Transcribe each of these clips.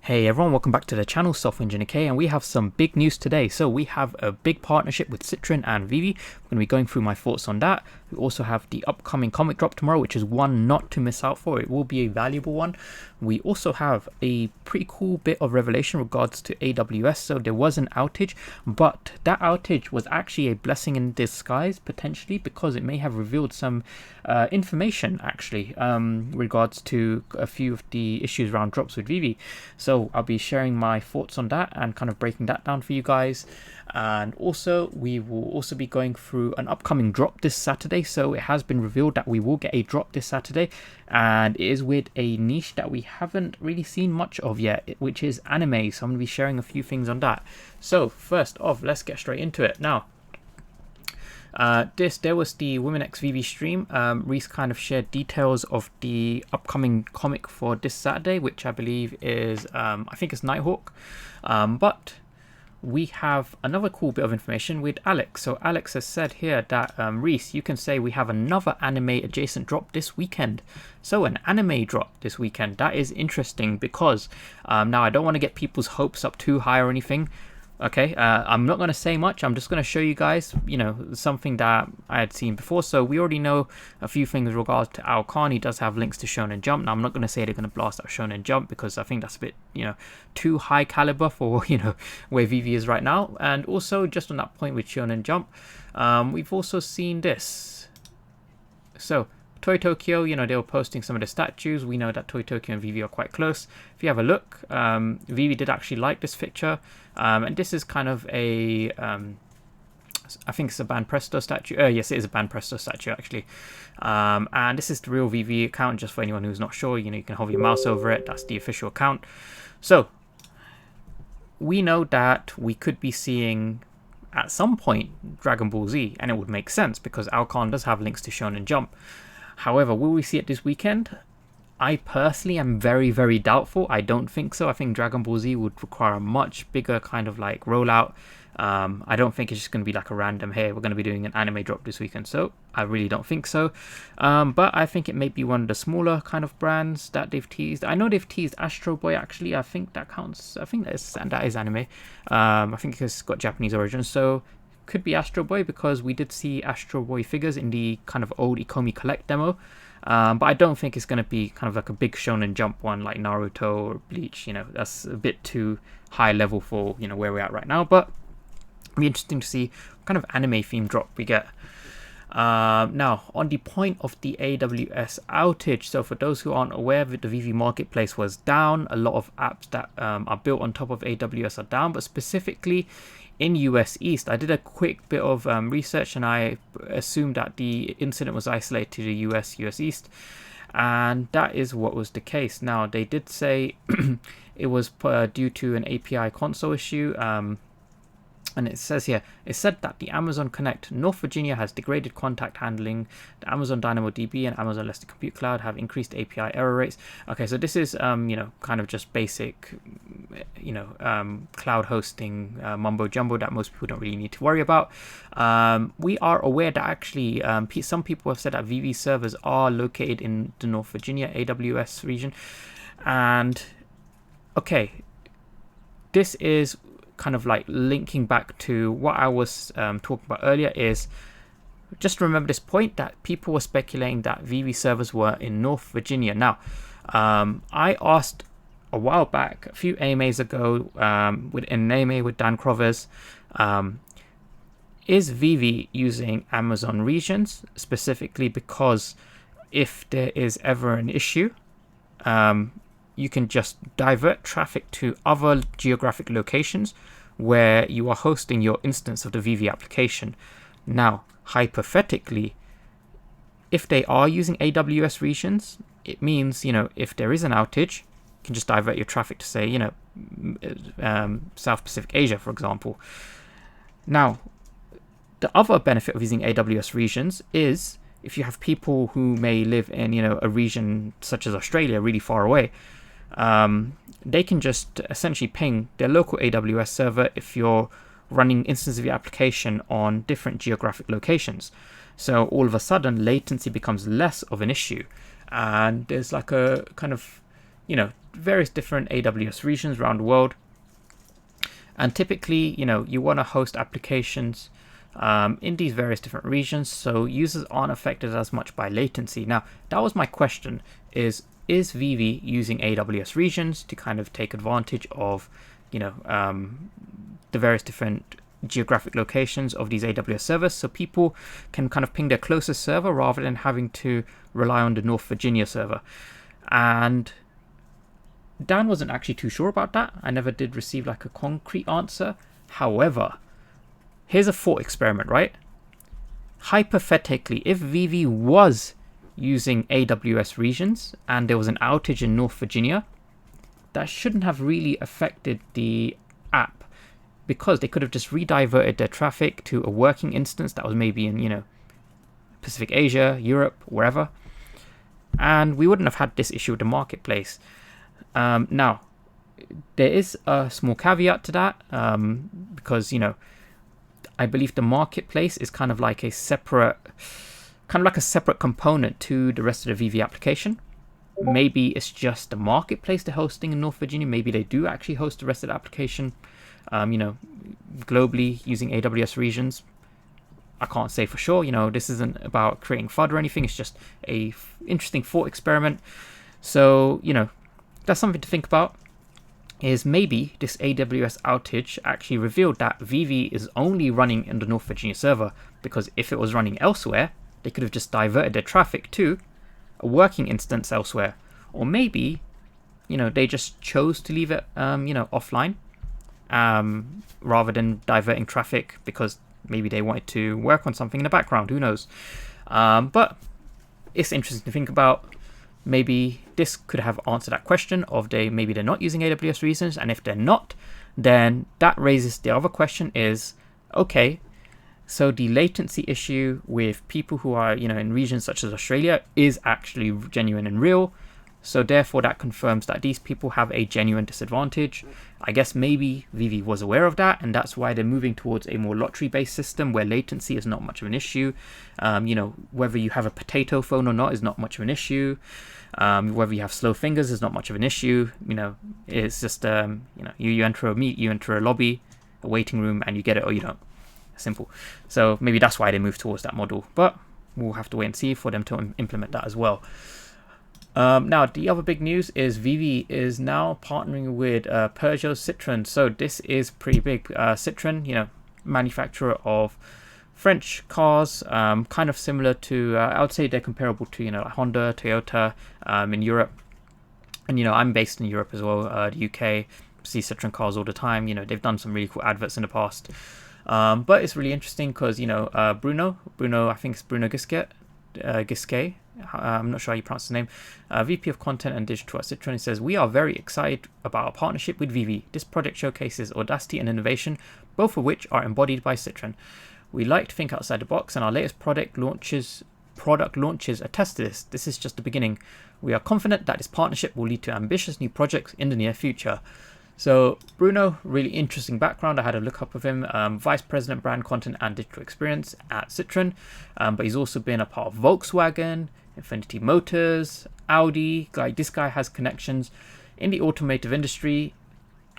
Hey everyone, welcome back to the channel, Software Engineer K, and we have some big news today. So we have a big partnership with Citroen and VeVe. We're going to be going through my thoughts on that. We also have the upcoming comic drop tomorrow, which is one not to miss out for. It will be a valuable one. We also have a pretty cool bit of revelation in regards to AWS. So there was an outage, but that outage was actually a blessing in disguise, potentially, because it may have revealed some information actually regards to a few of the issues around drops with VeVe. So I'll be sharing my thoughts on that and kind of breaking that down for you guys. And also we will also be going through an upcoming drop this Saturday. So it has been revealed that we will get a drop this Saturday, and it is with a niche that we haven't really seen much of yet, which is anime. So I'm going to be sharing a few things on that. So first off, let's get straight into it now. There was the Women X VeVe stream. Reese kind of shared details of the upcoming comic for this Saturday, which I believe is, I think it's Nighthawk. But we have another cool bit of information with Alex. So Alex has said here that, Reese, you can say we have another anime adjacent drop this weekend. So an anime drop this weekend. That is interesting because now I don't want to get people's hopes up too high or anything. Okay, I'm not going to say much. I'm just going to show you guys, something that I had seen before. So we already know a few things with regards to Al Khan. He does have links to Shonen Jump. Now, I'm not going to say they're going to blast out Shonen Jump because I think that's a bit, too high caliber for, where VeVe is right now. And also, just on that point with Shonen Jump, we've also seen this. So Toy Tokyo, they were posting some of the statues. We know that Toy Tokyo and VeVe are quite close. If you have a look, VeVe did actually like this picture. And this is kind of a, I think it's a Banpresto statue. Yes, it is a Banpresto statue, actually. And this is the real VeVe account, just for anyone who's not sure. You can hover your mouse over it. That's the official account. So we know that we could be seeing, at some point, Dragon Ball Z. And it would make sense because Al Khan does have links to Shonen Jump. However, will we see it this weekend? I personally am very, very doubtful. I don't think so. I think Dragon Ball Z would require a much bigger kind of like rollout. I don't think it's just going to be like a random, hey, we're going to be doing an anime drop this weekend. So I really don't think so. But I think it may be one of the smaller kind of brands that they've teased. I know they've teased Astro Boy, actually. I think that counts. I think that is anime. I think it's got Japanese origins. So could be Astro Boy because we did see Astro Boy figures in the kind of old Ikomi Collect demo. But I don't think it's going to be kind of like a big Shonen Jump one like Naruto or Bleach. That's a bit too high level for, where we're at right now. But it'll be interesting to see what kind of anime theme drop we get. Now, on the point of the AWS outage, so for those who aren't aware, the VeVe Marketplace was down. A lot of apps that are built on top of AWS are down, but specifically in US East. I did a quick bit of research and I assumed that the incident was isolated to the US East, and that is what was the case. Now, they did say it was due to an API console issue. And it says here, it said that the Amazon Connect North Virginia has degraded contact handling. The Amazon DynamoDB and Amazon Elastic Compute Cloud have increased API error rates. Okay, so this is, kind of just basic, cloud hosting mumbo jumbo that most people don't really need to worry about. We are aware that actually some people have said that VeVe servers are located in the North Virginia AWS region. And okay, this is kind of like linking back to what I was talking about earlier. Is just remember this point that people were speculating that VeVe servers were in North Virginia. Now, I asked a while back, a few AMAs ago, in an AMA with Dan Crovers, is VeVe using Amazon regions, specifically because if there is ever an issue, you can just divert traffic to other geographic locations where you are hosting your instance of the VeVe application. Now, hypothetically, if they are using AWS regions, it means, if there is an outage, you can just divert your traffic to, say, South Pacific Asia, for example. Now, the other benefit of using AWS regions is if you have people who may live in, a region such as Australia, really far away, they can just essentially ping their local AWS server if you're running instances of your application on different geographic locations. So all of a sudden, latency becomes less of an issue. And there's like a kind of various different AWS regions around the world. And typically, you want to host applications in these various different regions, so users aren't affected as much by latency. Now, that was my question: is VeVe using AWS regions to kind of take advantage of, the various different geographic locations of these AWS servers, so people can kind of ping their closest server rather than having to rely on the North Virginia server? And Dan wasn't actually too sure about that. I never did receive like a concrete answer. However, here's a thought experiment, right? Hypothetically, if VeVe was using AWS regions and there was an outage in North Virginia, that shouldn't have really affected the app, because they could have just rediverted their traffic to a working instance that was maybe in, Pacific Asia, Europe, wherever, and we wouldn't have had this issue with the marketplace. Now, there is a small caveat to that, because, I believe the marketplace is kind of like a separate component to the rest of the VeVe application. Maybe it's just the marketplace they're hosting in North Virginia. Maybe they do actually host the rest of the application, globally using AWS regions. I can't say for sure. This isn't about creating FUD or anything. It's just a interesting thought experiment. So, that's something to think about. Is maybe this AWS outage actually revealed that VeVe is only running in the North Virginia server, because if it was running elsewhere, they could have just diverted their traffic to a working instance elsewhere. Or maybe, they just chose to leave it, offline, rather than diverting traffic because maybe they wanted to work on something in the background. Who knows? But it's interesting to think about. Maybe this could have answered that question of maybe they're not using AWS regions, and if they're not, then that raises the other question: is okay, so the latency issue with people who are in regions such as Australia is actually genuine and real. So therefore that confirms that these people have a genuine disadvantage. I guess maybe VeVe was aware of that, and that's why they're moving towards a more lottery-based system where latency is not much of an issue. Whether you have a potato phone or not is not much of an issue. Whether you have slow fingers is not much of an issue. It's just you enter a lobby, a waiting room, and you get it or you don't. Simple. So maybe that's why they move towards that model, but we'll have to wait and see for them to implement that as well. Now, the other big news is VeVe is now partnering with Peugeot Citroen. So this is pretty big. Citroen, manufacturer of French cars, kind of similar to, I would say they're comparable to, Honda, Toyota in Europe. And, I'm based in Europe as well, the UK, see Citroen cars all the time. They've done some really cool adverts in the past. But it's really interesting because, Bruno, I think it's Bruno Gisquet, I'm not sure how you pronounce his name, VP of Content and Digital at Citroen, says, "We are very excited about our partnership with VeVe. This project showcases audacity and innovation, both of which are embodied by Citroen. We like to think outside the box, and our latest product launches attest to this. This is just the beginning. We are confident that this partnership will lead to ambitious new projects in the near future." So Bruno, really interesting background. I had a look up of him, Vice President Brand Content and Digital Experience at Citroen, but he's also been a part of Volkswagen, Infinity Motors, Audi. This guy has connections in the automotive industry,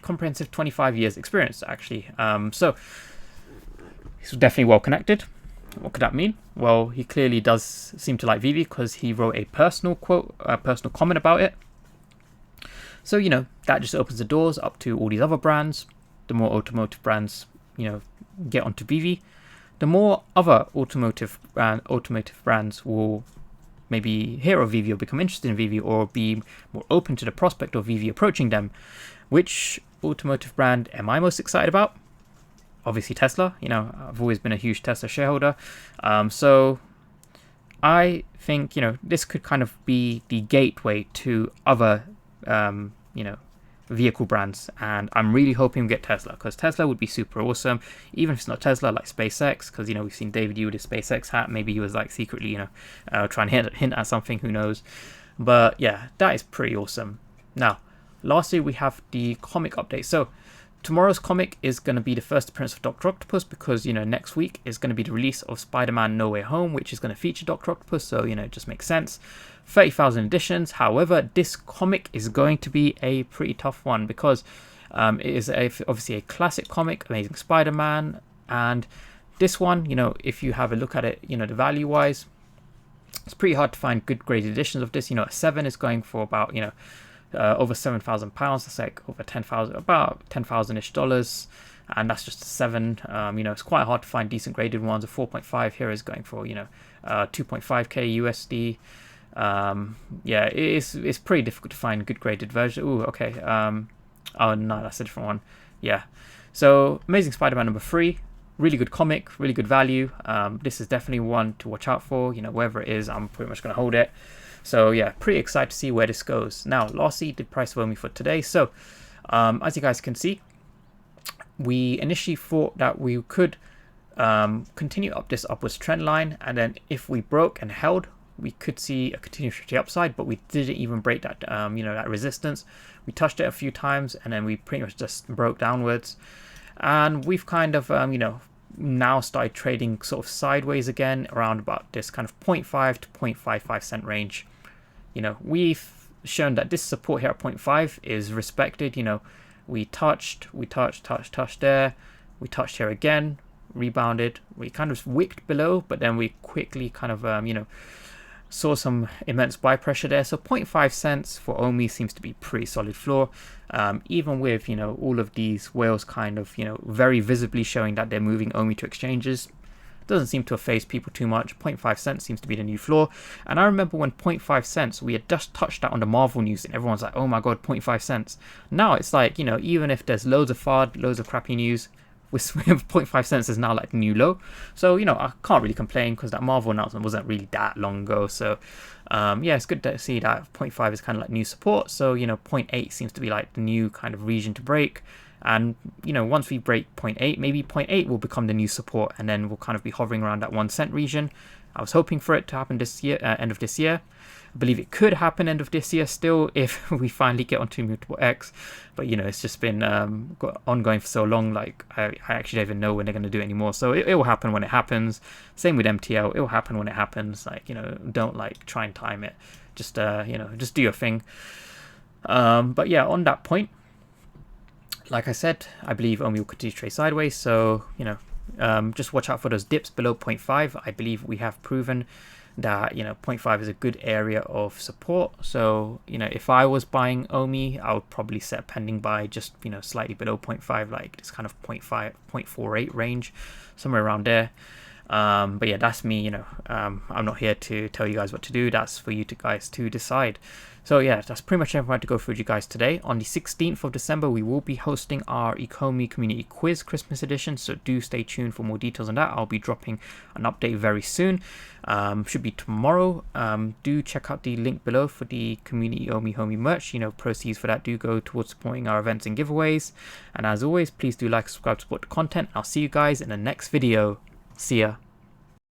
comprehensive 25 years experience actually. So he's definitely well connected. What could that mean? Well, he clearly does seem to like VeVe because he wrote a personal comment about it. So, that just opens the doors up to all these other brands. The more automotive brands, get onto VeVe, the more other automotive brands will maybe hear of VeVe or become interested in VeVe or be more open to the prospect of VeVe approaching them. Which automotive brand am I most excited about? Obviously Tesla. I've always been a huge Tesla shareholder. So I think, this could kind of be the gateway to other vehicle brands, and I'm really hoping we get Tesla, because Tesla would be super awesome, even if it's not Tesla, like SpaceX, because we've seen David Yu with his SpaceX hat. Maybe he was like secretly trying to hint at something, who knows. But yeah, that is pretty awesome. Now lastly, we have the comic update. So tomorrow's comic is going to be the first appearance of Dr. Octopus, because, you know, next week is going to be the release of Spider-Man No Way Home, which is going to feature Dr. Octopus, so, you know, it just makes sense. 30,000 editions. However, this comic is going to be a pretty tough one, because it is obviously a classic comic, Amazing Spider-Man, and this one, you know, if you have a look at it, you know, the value-wise, it's pretty hard to find good graded editions of this. You know, a 7 is going for about, you know, over £7,000. That's like over 10,000, about $10,000-ish dollars, and that's just a 7. You know, it's quite hard to find decent graded ones. A 4.5 here is going for, you know, 2.5k USD. Yeah, it's pretty difficult to find good graded version. Ooh, okay. Oh no, that's a different one. Yeah. So Amazing Spider-Man number 3. Really good comic, really good value. This is definitely one to watch out for. You know, wherever it is, I'm pretty much going to hold it. So yeah, pretty excited to see where this goes. Now, lastly, the price of OMI for today. So as you guys can see, we initially thought that we could continue up this upwards trend line, and then if we broke and held, we could see a continuous upside, but we didn't even break that you know, that resistance. We touched it a few times, and then we pretty much just broke downwards. And we've kind of, you know, now started trading sort of sideways again around about this kind of 0.5 to 0.55 cent range. You know, we've shown that this support here at 0.5 is respected. You know, we touched there, we touched here again, rebounded, we kind of wicked below, but then we quickly kind of, you know, saw some immense buy pressure there. So 0.5 cents for OMI seems to be pretty solid floor, even with, you know, all of these whales kind of, you know, very visibly showing that they're moving OMI to exchanges. Doesn't seem to have phased people too much. 0.5 cents seems to be the new floor. And I remember when 0.5 cents, we had just touched that on the Marvel news, and everyone's like, oh my god, 0.5 cents. Now it's like, you know, even if there's loads of FUD, loads of crappy news, with 0.5 cents is now like the new low. So, you know, I can't really complain, because that Marvel announcement wasn't really that long ago. So yeah, it's good to see that 0.5 is kind of like new support. So, you know, 0.8 seems to be like the new kind of region to break. And, you know, once we break 0.8, maybe 0.8 will become the new support, and then we'll kind of be hovering around that 1 cent region. I was hoping for it to happen this year, end of this year. I believe it could happen end of this year still, if we finally get onto Mutable X. But, you know, it's just been ongoing for so long, like I actually don't even know when they're going to do it anymore. So it will happen when it happens. Same with MTL, it will happen when it happens. Like, you know, don't like try and time it. Just, you know, just do your thing. But yeah, on that point, like I said, I believe OMI will continue to trade sideways. So, you know, just watch out for those dips below 0.5. I believe we have proven that, you know, 0.5 is a good area of support. So, you know, if I was buying OMI, I would probably set pending buy just, you know, slightly below 0.5, like this kind of 0.5, 0.48 range, somewhere around there. But yeah, that's me. You know, I'm not here to tell you guys what to do. That's for you guys to decide. So yeah, that's pretty much everything I had to go through with you guys today. On the 16th of December, we will be hosting our Ecomi Community Quiz Christmas edition, so do stay tuned for more details on that. I'll be dropping an update very soon. Should be tomorrow. Do check out the link below for the Community OMI Homie merch. You know, proceeds for that do go towards supporting our events and giveaways. And as always, please do like, subscribe, support the content. I'll see you guys in the next video. See ya.